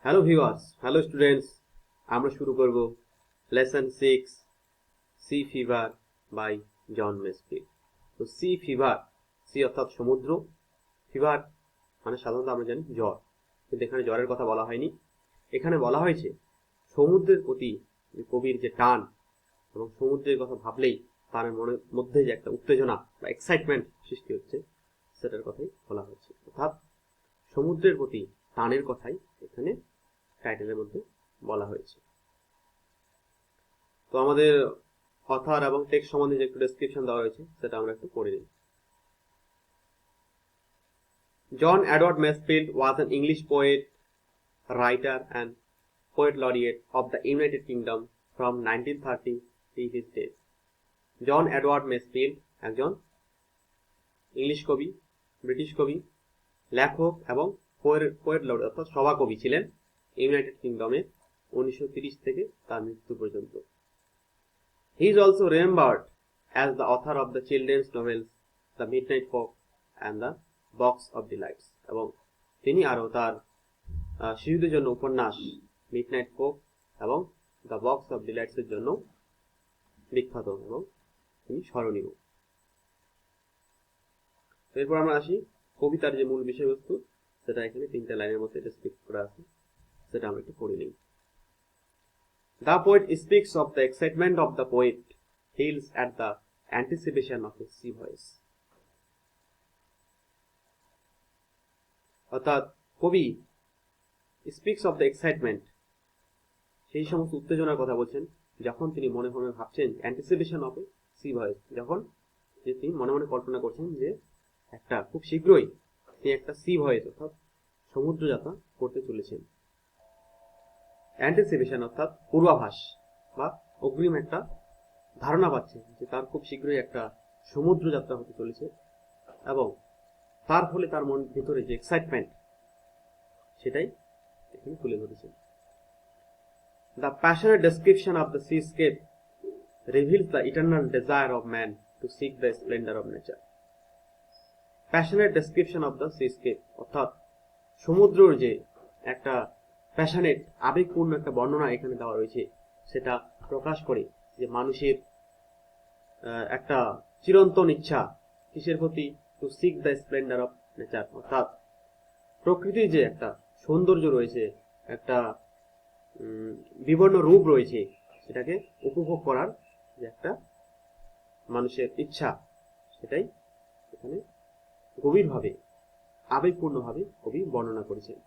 Hello viewers, hello students. আমরা শুরু করব lesson 6 sea fever by John Masefield. তো সি ফিভার, সি অর্থাৎ সমুদ্র, ফিভার মানে সাধারণত আমরা জানি জ্বর, কিন্তু এখানে জ্বরের কথা বলা হয়নি। এখানে বলা হয়েছে সমুদ্রের প্রতি কবির যে টান, এবং সমুদ্রের কথা ভাবলেই তার মনের মধ্যে যে একটা উত্তেজনা বা এক্সাইটমেন্ট সৃষ্টি হচ্ছে, সেটার কথাই বলা হচ্ছে। অর্থাৎ সমুদ্রের প্রতি টানের কথাই এখানে টাইটেলের মধ্যে বলা হয়েছে। তো আমাদের অথার এবং টেক্সট সম্বন্ধে যে একটু ডেসক্রিপশন দেওয়া হয়েছে সেটা আমরা একটু পড়ে নিই। John Edward Masefield was an English poet, writer and poet laureate of the United Kingdom from 1930 till his death. John Edward মেসফিল্ড একজন ইংলিশ কবি, ব্রিটিশ কবি, লেখক এবং পোয়েট লরেট অর্থাৎ সভাকবি ছিলেন ইউনাইটেড কিংডমে 1930 থেকে তার মৃত্যু পর্যন্ত। He is also remembered as the author of the children's novels The Midnight Folk and The Box of Delights, এবং তিনি আরও তার শিশুদের জন্য উপন্যাস মিডনাইট ফোক এবং দ্য বক্স অফ ডিলাইটস এর জন্য বিখ্যাত এবং তিনি স্মরণীয়। এরপর আমরা আসি কবিতার যে মূল বিষয়বস্তু, সেটা এখানে 3টে লাইনের মধ্যে ডেসক্রাইব করা আছে, সেটা আমরা একটু পড়ে নিই। The poet speaks of the excitement of the poet, feels at the anticipation of his sea voice. অর্থাৎ কবি স্পিক্স অফ দ্য এক্সাইটমেন্ট, সেই সমস্ত উত্তেজনার কথা বলছেন যখন তিনি মনে মনে ভাবছেন, anticipation of a sea voice, যখন যে তিনি মনে মনে কল্পনা করছেন যে একটা খুব শীঘ্রই তিনি একটা সি ভয়েস অর্থাৎ সমুদ্র যাত্রা করতে চলেছেন। অ্যান্টিসিপেশন অর্থাৎ পূর্বাভাস বা অগ্রিম একটা ধারণা পাচ্ছে যে তার খুব শীঘ্রই একটা সমুদ্র যাত্রা হতে চলেছে, এবং তার ফলে তার মন ভিতরে যে এক্সাইটমেন্ট সেটাই এখানে তুলে ধরেছে। The passionate description of the seascape reveals the eternal desire of man to seek the splendor of nature. Passionate description of the seascape অর্থাৎ সমুদ্রের যে একটা প্যাশনেট আবেগপূর্ণ একটা বর্ণনা এখানে দেওয়া রয়েছে, সেটা প্রকাশ করে যে মানুষের একটা চিরন্তন ইচ্ছা কিসের প্রতি, to seek the Splendor of nature, অর্থাৎ প্রকৃতির যে একটা সৌন্দর্য রয়েছে, একটা বিবর্ণ রূপ রয়েছে, সেটাকে উপভোগ করার যে একটা মানুষের ইচ্ছা, সেটাই এখানে গভীরভাবে আবেগপূর্ণভাবে কবি বর্ণনা করেছেন।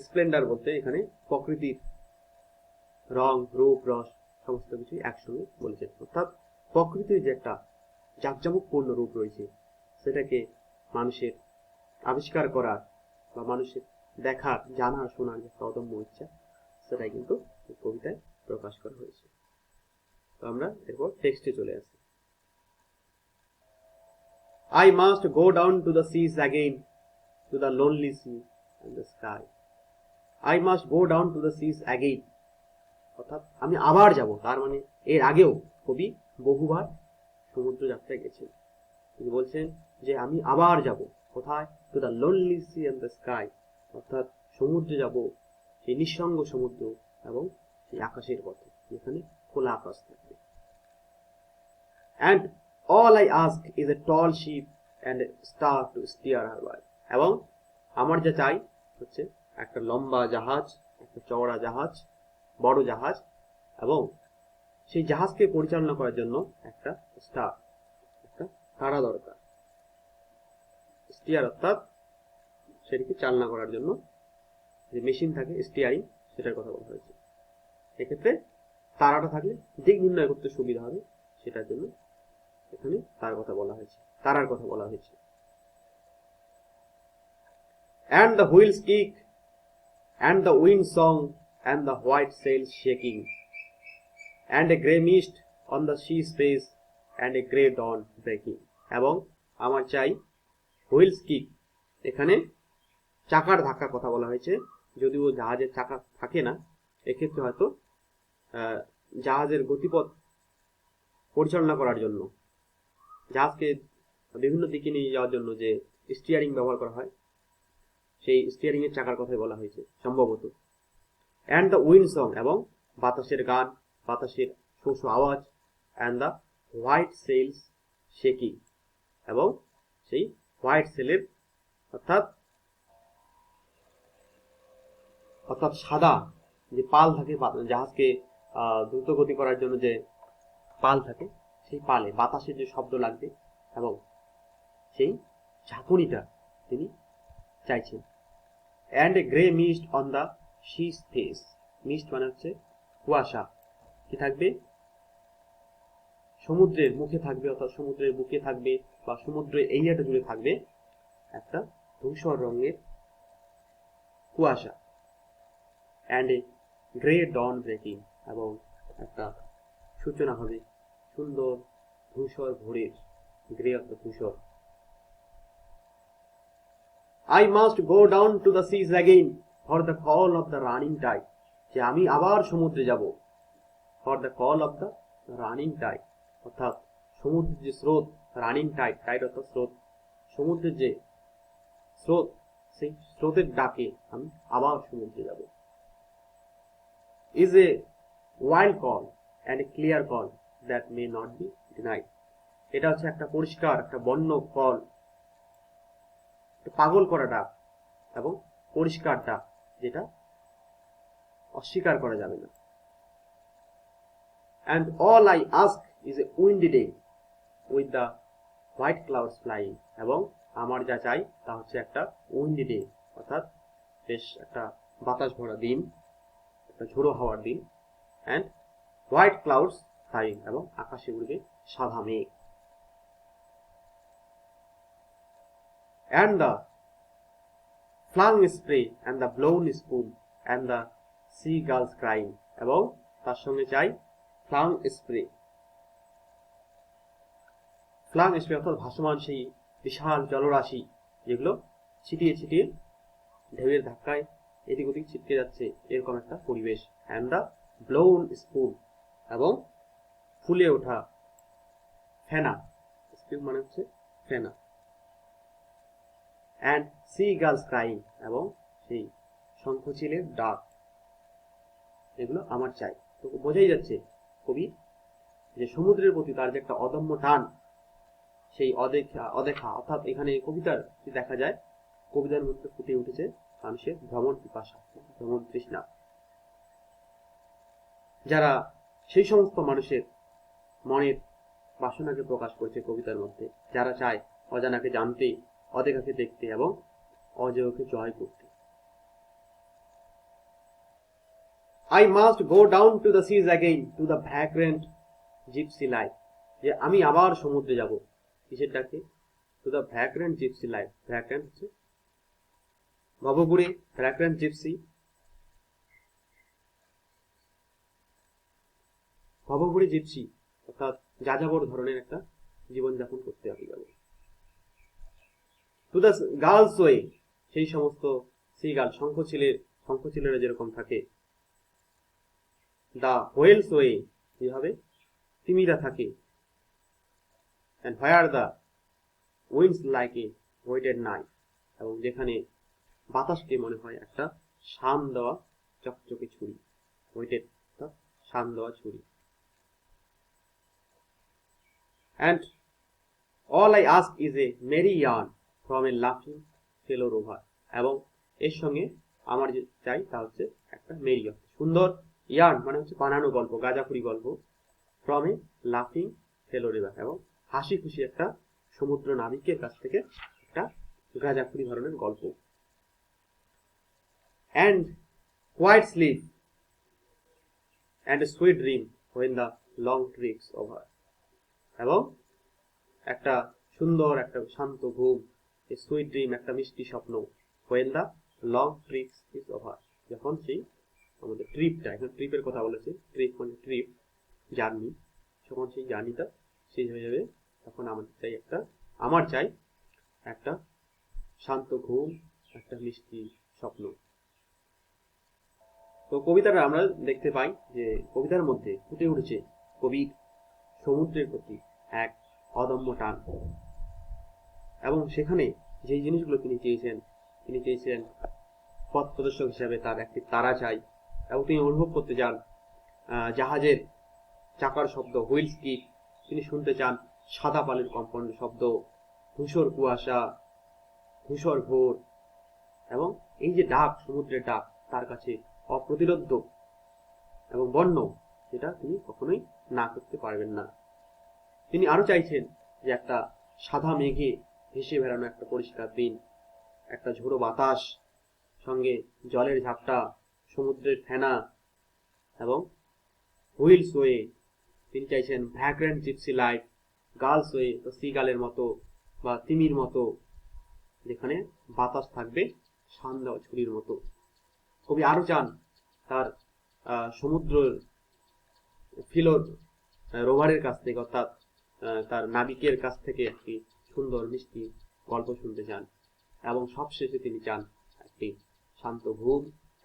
স্প্লেন্ডার বলতে এখানে প্রকৃতির রং, রূপ, রস সমস্ত কিছু একসঙ্গে বলেছেন। অর্থাৎ প্রকৃতির যে একটা জাঁকজমকপূর্ণ রূপ রয়েছে, সেটাকে মানুষের আবিষ্কার করার বা মানুষের দেখার, জানার, শোনার যে একটা অদম্য ইচ্ছা, সেটাই কিন্তু কবিতায় প্রকাশ করা হয়েছে। তো আমরা এরপর টেক্সটে চলে আসি। I must go down to the seas again, to the lonely sea and the sky. I must go down to the seas again, অর্থাৎ আমি আবার যাব, তার মানে এর আগেও কবি বহুবার সমুদ্র যাত্রায় গেছেন। তিনি বলছেন যে আমি আবার যাব কোথায়, to the lonely sea and the sky, অর্থাৎ সমুদ্রে যাব, সেই নিঃসঙ্গ সমুদ্র এবং সেই আকাশের পথে, যেখানে খোলা আকাশ থাকবে। And all I ask is a tall ship and a star to steer her by, এবং আমার যা চাই হচ্ছে একটা লম্বা জাহাজ, একটা চওড়া জাহাজ, বড় জাহাজ, এবং সেই জাহাজকে পরিচালনা করার জন্য একটা স্টার, একটা তারা দরকার। স্টিয়ার অর্থাৎ সেটিকে চালনা করার জন্য যে মেশিন থাকে স্টিয়ারিং, সেটার কথা বলা হয়েছে। এক্ষেত্রে তারাটা থাকলে দিক নির্ণয় করতে সুবিধা হবে, সেটার জন্য এখানে তার কথা বলা হয়েছে, তারার কথা বলা হয়েছে। And the wheels kick and the wind song and the white sails shaking and a grey mist on the sea's face and a grey dawn breaking, এবং আমার চাই হুইলস কিক, এখানে চাকার ধাক্কার কথা বলা হয়েছে, যদিও জাহাজের চাকা থাকে না, এক্ষেত্রে হয়তো জাহাজের গতিপথ পরিচালনা করার জন্য, জাহাজকে বিভিন্ন দিকে নিয়ে যাওয়ার জন্য যে স্টিয়ারিং ব্যবহার করা হয়, সেই স্টিয়ারিং এর চাকার কথাই বলা হয়েছে সম্ভবত। অ্যান্ড দ্য উইন্ড সং, এবং বাতাসের গান, বাতাসের শো শো আওয়াজ। And the white sails shaking, এবং সেই হোয়াইট সেলের অর্থাৎ অর্থাৎ সাদা যে পাল থাকে, জাহাজকে দ্রুত গতি করার জন্য যে পাল থাকে, সেই পালে বাতাসের যে শব্দ লাগবে এবং সেই ঝাঁকুনিটা তিনি চাইছেন। And a grey mist on the sea's face, mist মানে হচ্ছে কুয়াশা, কি থাকবে সমুদ্রের মুখে থাকবে, অর্থাৎ সমুদ্রের বুকে থাকবে বা সমুদ্রের এরিয়াটা জুড়ে থাকবে একটা ধূসর রঙের কুয়াশা। And a grey dawn breaking, এবং একটা সূচনা হবে সুন্দর ধূসর ভোরের, গ্রে অর্থাৎ ধূসর। I must go down to the seas again for the call of the running tide, যে আমি আবার সমুদ্রে যাব, for the call of the running tide, অর্থাৎ সমুদ্রের যে স্রোত, রানিং টাইড, টাইড অর্থাৎ স্রোত, সমুদ্রের যে স্রোত, সেই স্রোতের ডাকে আমি আবার সমুদ্রে যাব। is a wild call and a clear call that may not be denied, এটা হচ্ছে একটা পরিষ্কার, একটা বন্য কল, পাগল করা ডাক এবং পরিষ্কার ডাক, যেটা অস্বীকার করা যাবে না। And all I ask is a windy day with the white clouds flying, এবং আমার যা চাই তা হচ্ছে একটা উইন্ডি ডে, অর্থাৎ বেশ একটা বাতাস ভরা দিন, একটা ঝোড়ো হাওয়ার দিন। অ্যান্ড হোয়াইট ক্লাউডস ফ্লাইং, এবং আকাশে উড়বে সাদা মেঘ। And the flung spray and the blown spoon and the seagulls crying, এবং তার সঙ্গে চাই ফ্লাং স্প্রে, ফ্লাং স্প্রে অর্থাৎ ভাসমান সেই বিশাল জলরাশি যেগুলো ছিটিয়ে ছিটিয়ে ঢেউয়ের ধাক্কায় এদিক ওদিক ছিটকে যাচ্ছে, এরকম একটা পরিবেশ। অ্যান্ড দ্য ব্লোন স্পুন, এবং ফুলে ওঠা ফেনা, স্পুন মানে হচ্ছে ফেনা। অ্যান্ড সি গার্লস ক্রাইং, এবং সেই শঙ্খচিলের ডাক, এগুলো আমার চাই। তো বোঝাই যাচ্ছে কবি যে সমুদ্রের প্রতি তার যে একটা অদম্য টান, সেই অদেখা অর্থাৎ এখানে কবিতার দেখা যায়, কবিতার মধ্যে ফুটে উঠেছে মানুষের ভ্রমণ পিপাসা, ভ্রমণ তৃষ্ণা। যারা সেই সমস্ত মানুষের মনের বাসনাকে প্রকাশ করছে কবিতার মধ্যে, যারা চায় অজানাকে জানতে, অদেখাকে দেখতে এবং অজেয়কে জয় করতে। I must go down to the seas again to the vagrant gypsy life, যে আমি আবার সমুদ্রে যাব, কিসের ডাকে? to the vagrant gypsy life, vagrant হচ্ছে ভবঘুরে, vagrant gypsy ভবঘুরে জিপসি, অর্থাৎ যাযাবর ধরনের একটা জীবনযাপন করতে আমি যাব। টু দ্য গার্লস ওয়ে, সেই সমস্ত সিগাল, শঙ্খচিলেরা যেরকম থাকে। দ্য হোয়েলস ওয়ে, যেভাবে তিমিরা থাকে। And where the winds like a whetted knife, এবং যেখানে বাতাসকে মনে হয় একটা শান দেওয়া চকচকে ছুরি, ওয়েটেড অর্থাৎ শান দেওয়া ছুরি। And all I ask is a merry yarn from a laughing fellow rover, এবং এর সঙ্গে আমার যে চাই তা হচ্ছে একটা মেরি, সুন্দর, ইয়ার্ন মানে হচ্ছে বানানো গল্প, গাঁজাখুরি গল্প, ফ্রম এ লাফিং ফেলো রিভার, এবং হাসি খুশি একটা সমুদ্র নাবিকের কাছ থেকে একটা গাঁজাখুরি ধরনের গল্প। And quiet sleep and a sweet dream when the long trips over, এবং একটা সুন্দর, একটা শান্ত ঘুম, এ সুইট ড্রিম, একটা মিষ্টি স্বপ্ন, when the long trips is over, যখন সেই আমাদের ট্রিপটা, এখানে ট্রিপের কথা বলেছে, ট্রিপ মানে ট্রিপ, জার্নি, যখন সেই জার্নিটা শেষ হয়ে যাবে, তখন আমার চাই একটা শান্ত ঘুম, একটা মিষ্টি স্বপ্ন। তো কবিতাটা আমরা দেখতে পাই যে কবিতার মধ্যে ফুটে উঠেছে কবির সমুদ্রের প্রতি এক অদম্য টান, এবং সেখানে যেই জিনিসগুলো তিনি চেয়েছেন তিনি চেয়েছিলেন পথ প্রদর্শক হিসাবে তার একটি তারা চাই, এবং তিনি অনুভব করতে চান জাহাজের চাকার শব্দ, হুইলস কিক। তিনি শুনতে চান সাদা পানির কম্পন শব্দ, ধূসর কুয়াশা, ধূসর ভোর, এবং এই যে ডাক, সমুদ্রের ডাক তার কাছে অপ্রতিরোধ্য এবং বন্য, যেটা তিনি কখনোই না করতে পারবেন না। তিনি আরো চাইছেন যে একটা সাদা মেঘে ভেসে বেড়ানো একটা পরিষ্কার দিন, একটা ঝোড়ো বাতাস, সঙ্গে জলের ঝাপটা, সমুদ্রের ফেনা, এবং হুইলস ওয়ে। তিনি চাইছেন vagrant gypsy life, gull's way বা সিগালের মতো বা তিমির মতো, যেখানে বাতাস থাকবে সান্দা ছুরির মতো। কবি আরো চান তার সমুদ্র ফিলোর রোভারের কাছ থেকে, অর্থাৎ তার নাবিকের কাছ থেকে একটি সুন্দর মিষ্টি গল্প শুনতে চান, এবং সবশেষে তিনি চান একটি শান্ত ঘুম,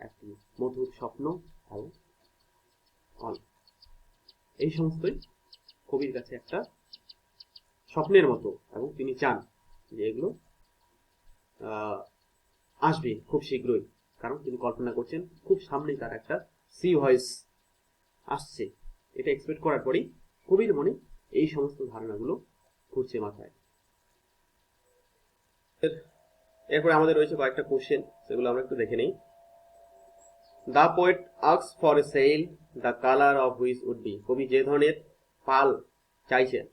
একটি মধুর স্বপ্ন, এবং এই সমস্তই কবির কাছে একটা স্বপ্নের মতো, এবং তিনি চান যে এগুলো আসবে খুব শীঘ্রই, কারণ তিনি কল্পনা করছেন খুব সামনেই তার একটা সি ভয়েস আসছে। এটা এক্সপেক্ট করার পরেই কবির মনে এই সমস্ত ধারণাগুলো ঘুরছে মাথায়। এরপরে আমাদের রয়েছে কয়েকটা কোশ্চেন, সেগুলো আমরা একটু দেখে নেই। The poet asks for a sail, the colour of which would be. কবি যে ধরনের পাল চাইছেন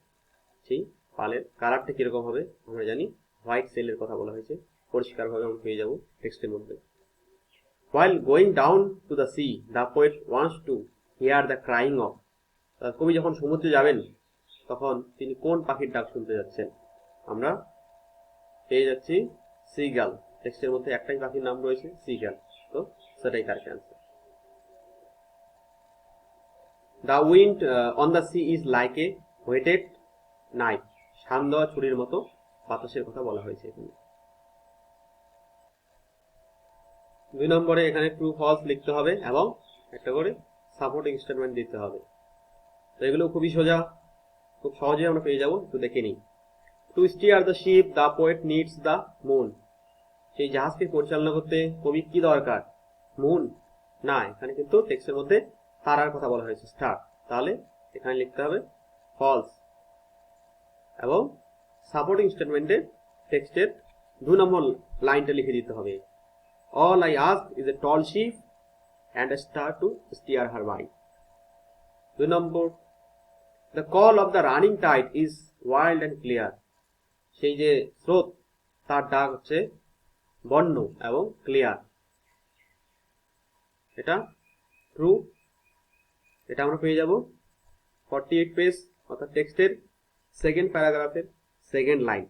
সেই পালের কালারটা কিরকম হবে আমরা জানি, হোয়াইট সেলের কথা বলা হয়েছে, পরিষ্কারভাবে আমরা পেয়ে যাব টেক্সটের মধ্যে। While going down to the sea, the poet wants to hear the crying of. কবি যখন সমুদ্রে যাবেন তখন তিনি কোন পাখির ডাক শুনতে যাচ্ছেন? আমরা পেয়ে যাচ্ছি সিগাল। টেক্সটের মধ্যে একটাই পাখির নাম রয়েছে, সিগাল, তো সেটাই তার cancer. The wind on the sea is like a whetted knife. শান দেওয়া ছুরির মতো বাতাসের কথা বলা হয়েছে এখানে। 2 নম্বরে এখানে ট্রু ফলস লিখতে হবে এবং একটা করে সাপোর্টিং স্টেটমেন্ট দিতে হবে। তো এগুলো খুবই সোজা, খুব সহজে আমরা পেয়ে যাব, একটু দেখে নিই। Two stair the ship, the poet needs the moon. সেই জাহাজকে পরিচালনা করতে কবি কি দরকার? মুন না, এখানে কিন্তু টেক্সটের মধ্যে তারার কথা বলা হয়েছে, স্টার। তাহলে এখানে লিখতে হবে ফলস, এবং সাপোর্টিং স্টেটমেন্টে টেক্সটের 2 নম্বর লাইনটা লিখে দিতে হবে। All I ask is a tall ship and a star to steer her by. 2 number, the call of the running tide is wild and clear. সেই যে স্রোত তার ডাক হচ্ছে বন্য এবং ক্লিয়ার। এটা ট্রু, এটা আমরা পেয়ে যাব 48 পেজ অর্থাৎ টেক্সটের সেকেন্ড প্যারাগ্রাফের second line.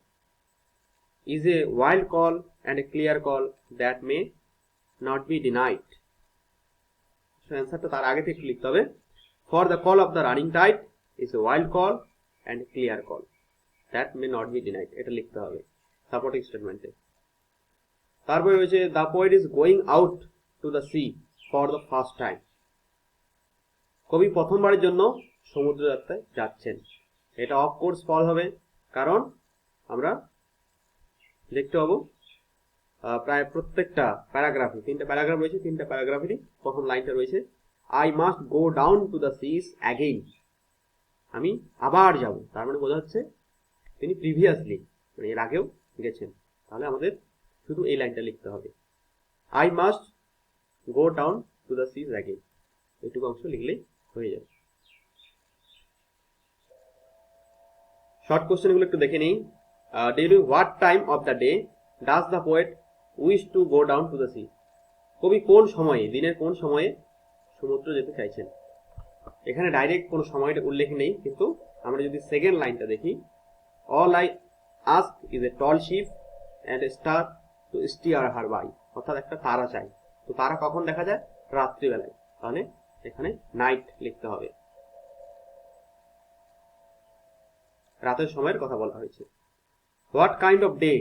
Is a wild call and a clear call that may not be denied. অ্যান্সারটা তার আগে থেকে লিখতে হবে। For the call of the running tide is a wild call and a clear call that may not be denied. এটা লিখতে হবে supporting স্টেটমেন্টে। তারপরে রয়েছে the poet is going out to the sea for the first time. কবি প্রথমবারের জন্য সমুদ্র যাত্রায় যাচ্ছেন। এটা অফ কোর্স ফল হবে, কারণ আমরা দেখতে পাবো প্রায় প্রত্যেকটা প্যারাগ্রাফে, 3টা প্যারাগ্রাফ রয়েছে, 3টা প্যারাগ্রাফেরই প্রথম লাইনটা রয়েছে I must go down to the seas again. আমি আবার যাব, তার মানে বোঝা যাচ্ছে তিনি প্রিভিয়াসলি, মানে এর আগেও গেছেন। তাহলে আমাদের শুধু এই লাইনটা লিখতে হবে, I must go down to the seas again. এইটুকু অংশ লিখলেই হয়ে যাবে। শর্ট কোশ্চেন গুলো একটু দেখে নিই। During what time of the day does the poet wish to go down to the sea. কবি কোন সময়ে, দিনের কোন সময়ে সমুদ্র যেতে চাইছেন? এখানে ডাইরেক্ট কোনো সময়টা উল্লেখ নেই, কিন্তু আমরা যদি সেকেন্ড লাইনটা দেখি, all I ask is a tall ship and a star to steer her by. অর্থাৎ একটা তারা চাই। তো তারা কখন দেখা যায়? রাত্রিবেলায়। তাহলে এখানে নাইট লিখতে হবে, রাতের সময়ের কথা বলা হয়েছে। What kind off day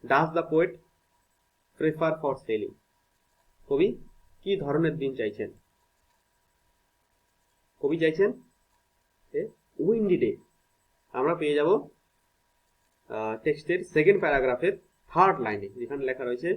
does the poet prefer for selling. কবি কি ধরনের দিন চাইছেন? কবি চাইছেন উইন্ডি ডে। আমরা পেয়ে যাব টেক্সটের সেকেন্ড প্যারাগ্রাফের থার্ড লাইনে, যেখানে লেখা রয়েছে